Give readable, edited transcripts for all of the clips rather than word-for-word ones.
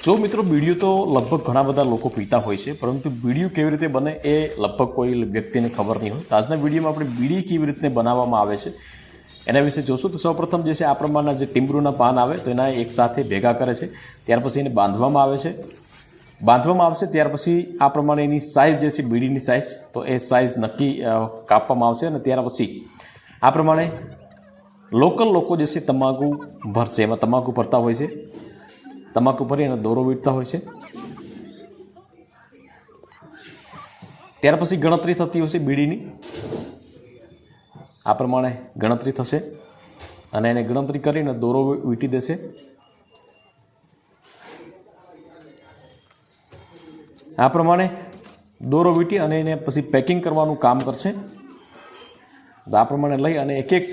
જો મિત્રો બીડીયું તો લગભગ ઘણા બધા લોકો પીતા હોય છે, પરંતુ બીડીયું કેવી રીતે બને એ લગભગ કોઈ વ્યક્તિને ખબર નહીં હોય. તો આજના વિડીયોમાં આપણે બીડી કેવી રીતે બનાવવામાં આવે છે એના વિશે જોશું. તો સૌપ્રથમ જે છે આ પ્રમાણના જે ટીમરૂના પાન આવે તો એના એક સાથે ભેગા કરે છે, ત્યાર પછી એને બાંધવામાં આવે છે. બાંધવામાં આવશે ત્યાર પછી આ પ્રમાણે એની સાઇઝ જે છે બીડીની સાઇઝ, તો એ સાઇઝ નક્કી કાપવામાં આવશે અને ત્યાર પછી આ પ્રમાણે લોકલ લોકો જે છે તમાકુ ભરશે. એમાં તમાકુ ભરતા હોય છે, તમાકુ ભરી અને દોરો વીંટતા હોય છે. ત્યાર પછી ગણતરી થતી હોય છે બીડીની. આ પ્રમાણે ગણતરી થશે અને એને ગણતરી કરીને દોરો વીંટી દેશે. આ પ્રમાણે દોરો વીંટી અને એને પછી પેકિંગ કરવાનું કામ કરશે. તો આ પ્રમાણે લઈ અને એક એક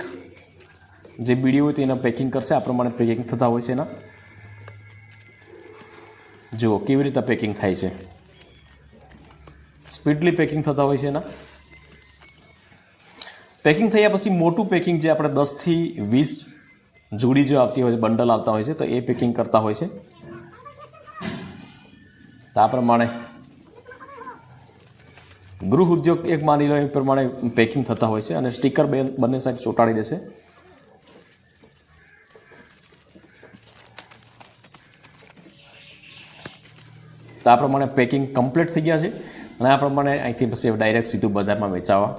જે બીડી હોય તો એના પેકિંગ કરશે. આ પ્રમાણે પેકિંગ થતા હોય છે એના. જુઓ કેવી રીતે પેકિંગ થાય છે, સ્પીડલી પેકિંગ થતા હોય છે એના. પેકિંગ થયા પછી મોટું પેકિંગ જે આપણે 10 થી 20 જોડી જો આવતી હોય છે, બંડલ આવતા હોય છે, તો એ પેકિંગ કરતા હોય છે. તો આ પ્રમાણે ગૃહ ઉદ્યોગ એક માની લો એ પ્રમાણે પેકિંગ થતા હોય છે અને સ્ટીકર બંને સાઈડ ચોંટાડી દેશે. તો આ પ્રમાણે પેકિંગ કમ્પ્લીટ થઈ ગયા છે અને આ પ્રમાણે અહીંથી પછી ડાયરેક્ટ સીધું બજારમાં વેચાવા